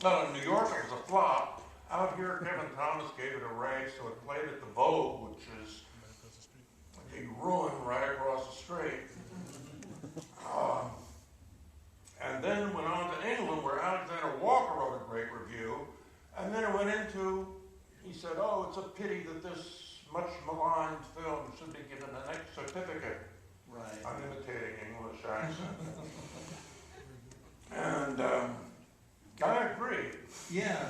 Well, in New York it was a flop. Out here, Kevin Thomas gave it a rage, so it played at the Vogue, which is a big ruin right across the street. And then went on to England, where Alexander Walker wrote a great review. And then it went into, he said, oh, it's a pity that this much maligned film should be given an certificate. Right. I'm imitating English accent. And I agree. Yeah.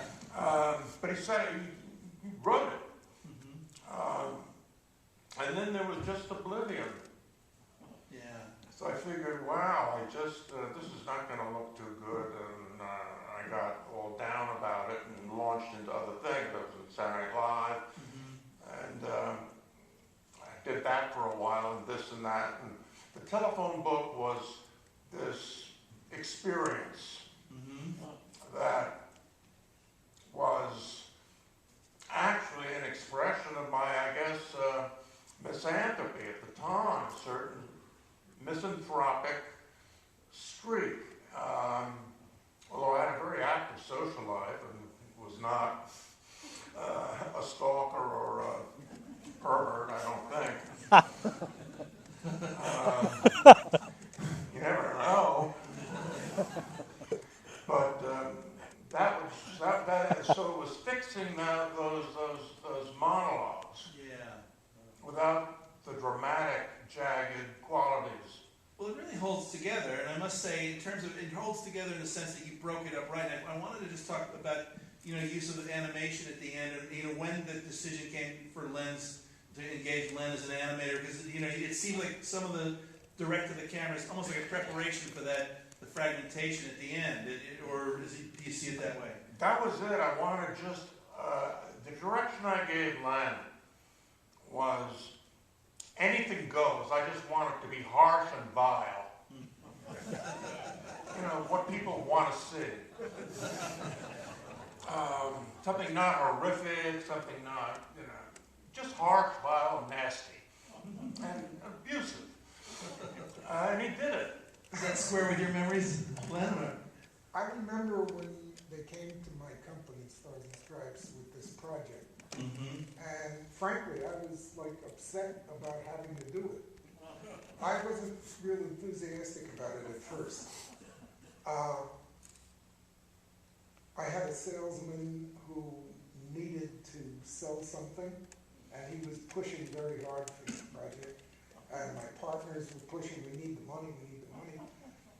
But he said he wrote it. And then there was just Oblivion. Yeah. So I figured, wow, this is not going to look too good. And I got all down about it and launched into other things. I was in Saturday Night Live. And I did that for a while and this and that. And the telephone book was this experience that was actually an expression of my, I guess, misanthropy at the time, a certain misanthropic streak. Although I had a very active social life and was not a stalker or a pervert, I don't think. You never know. But so it was fixing those monologues. Yeah. Without the dramatic, jagged qualities. Well, it really holds together, and I must say, in terms of, it holds together in the sense that you broke it up right. I wanted to just talk about, use of animation at the end, and, when the decision came for Len's, to engage Len as an animator, because, it seemed like some of the direct to the camera is almost like a preparation for that, the fragmentation at the end, or do you see it that way? That was it. I wanted just, the direction I gave Len was anything goes. I just want it to be harsh and vile. What people want to see. Something not horrific, something not, just harsh, vile, and nasty. And abusive. And he did it. Does that square with your memories, Len? I remember when they came to my company, Stars and Stripes, with this project. And frankly, I was upset about having to do it. I wasn't real enthusiastic about it at first. I had a salesman who needed to sell something, and he was pushing very hard for this project. And my partners were pushing, we need the money.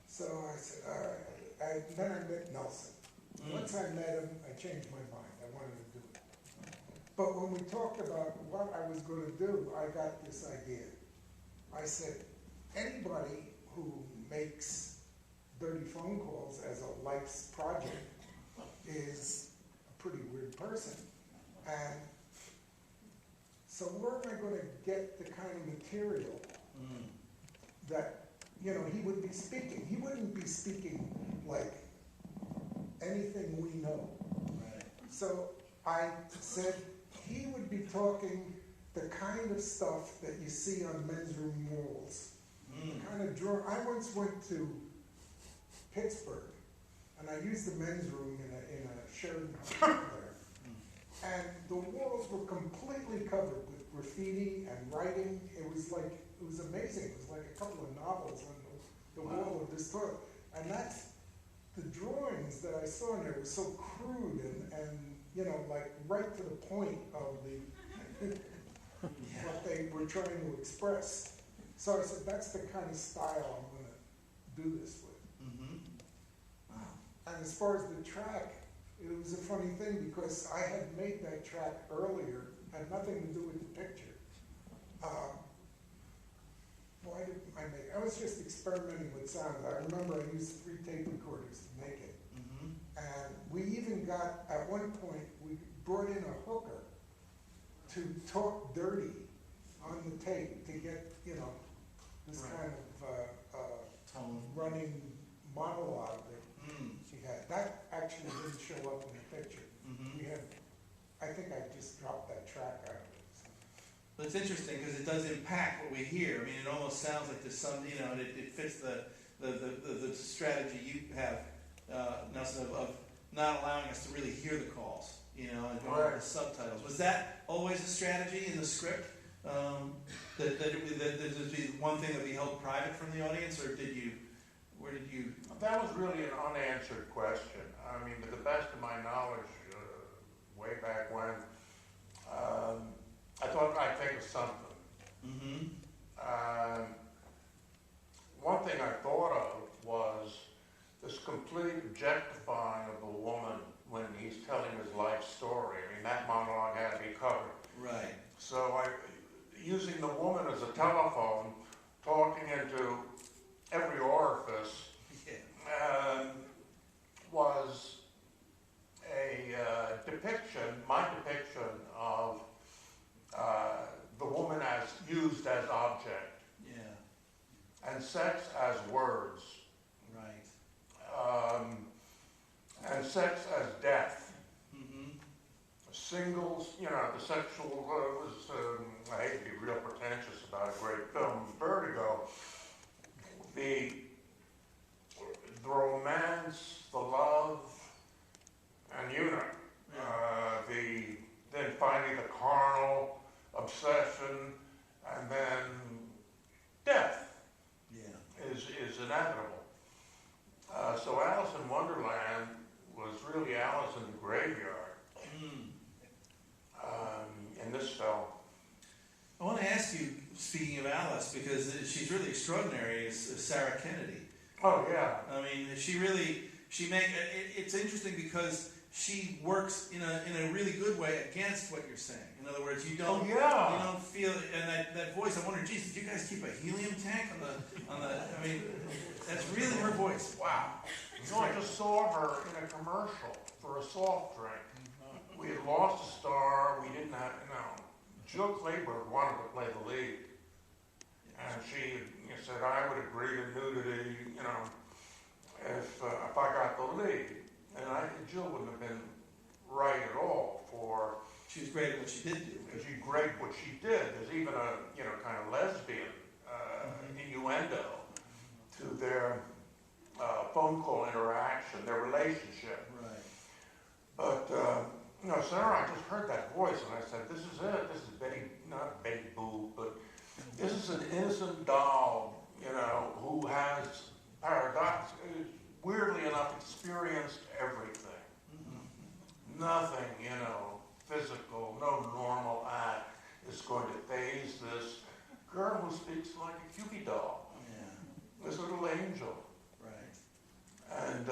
So I said, all right. Then I met Nelson. Once I met him, I changed my mind. I wanted to do it. But when we talked about what I was going to do, I got this idea. I said, anybody who makes dirty phone calls as a life's project is a pretty weird person. And so where am I going to get the kind of material that, he would be speaking? He wouldn't be speaking like anything we know. Right. So I said he would be talking the kind of stuff that you see on men's room walls. Kind of I once went to Pittsburgh, and I used the men's room in a Sheraton hotel there. And the walls were completely covered with graffiti and writing. It was amazing. It was like a couple of novels on the wall of this toilet. And that's the drawings that I saw in there were so crude and right to the point of what they were trying to express. So I said, that's the kind of style I'm going to do this with. And as far as the track, it was a funny thing because I had made that track earlier, had nothing to do with the picture. Why did I make it? I was just experimenting with sound. I remember I used 3 tape recorders to make it. And we even got, at one point, we brought in a hooker to talk dirty on the tape to get, this kind of tone, running monologue that she had. That actually didn't show up in the picture. We had, I think I just dropped that track out of it. So. But it's interesting because it does impact what we hear. I mean, it almost sounds like there's some, it fits the strategy you have, Nelson, of not allowing us to really hear the calls, you know, and going Right. with the subtitles. Was that always a strategy in the script? That there'd be one thing that be held private from the audience, or where did you? That was really an unanswered question. I mean, to the best of my knowledge, way back when, I thought I'd think of something. Mm-hmm. One thing I thought of was this complete objectifying of the woman when he's telling his life story. I mean, that monologue had to be covered. Right. So using the woman as a telephone, talking into every orifice, was a my depiction of the woman as used as object. Yeah. And sex as words. Right. And sex as death. Mm-hmm. Singles, you know, the sexual was, I hate to be real pretentious about a great film, Vertigo. The romance, the love, and you know, then finally the carnal obsession, and then death. Yeah. Is inevitable. So Alice in Wonderland was really Alice in the Graveyard in this film. I want to ask you, speaking of Alice, because she's really extraordinary, is Sarah Kennedy. Oh yeah. I mean, it's interesting because she works in a really good way against what you're saying. In other words, you don't you don't feel, and that voice. I wonder, geez, did you guys keep a helium tank on the? I mean, that's really her voice. Wow. You know, I just saw her in a commercial for a soft drink. We had lost a star. We didn't have, Jill Clayburgh wanted to play the lead, and she said I would agree to nudity, if I got the lead. And Jill wouldn't have been right at all for. She was great at what she did do. She's great at what she did. There's even a kind of lesbian innuendo to their phone call interaction, their relationship. Right. But Sarah, I just heard that voice and I said, "This is it. This is not Betty Boop, but this is an innocent doll, who has weirdly enough experienced everything. Mm-hmm. Nothing, physical, no normal act is going to faze this girl who speaks like a Cupid doll. Yeah. This little angel." Right. And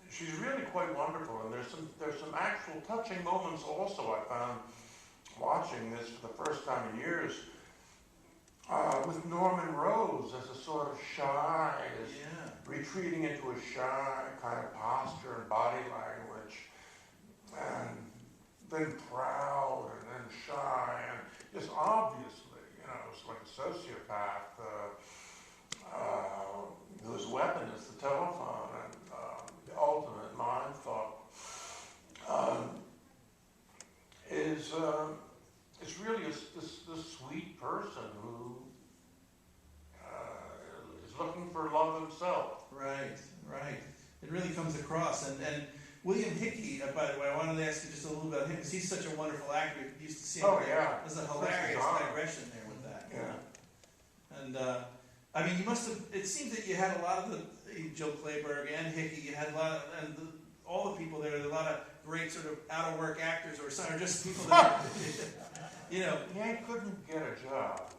she's really quite wonderful. And there's some actual touching moments also I found watching this for the first time in years. With Norman Rose as a sort of shy, retreating into a shy kind of posture and body language, and then proud and then shy, and just obviously, it's like a sociopath whose weapon is the telephone and the ultimate mind fuck. It's really this sweet person who is looking for love himself. Right. It really comes across. And William Hickey, by the way, I wanted to ask you just a little bit about him, because he's such a wonderful actor. You used to see him. Oh, yeah. There's a hilarious Prizzis Honor. digression there with that. Yeah. And you must have, it seems that you had a lot of Jill Clayburgh and Hickey, you had a lot of, all the people there, a lot of great sort of out-of-work actors or just people that Yeah, he couldn't get a job.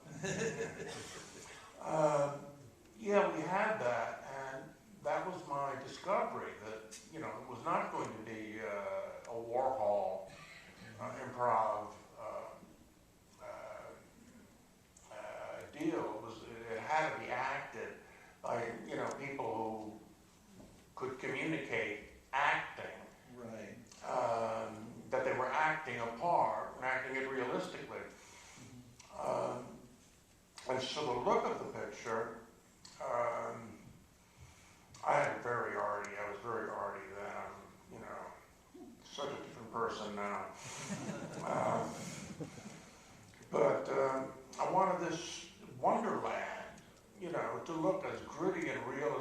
We had that, and that was my discovery that, it was not going to be a Warhol improv deal. It had to be acted by, people who could communicate acting. Right. That they were acting a part and acting it realistically. And so the look of the picture, I had I was very arty then. I'm, such a different person now. But I wanted this wonderland, to look as gritty and real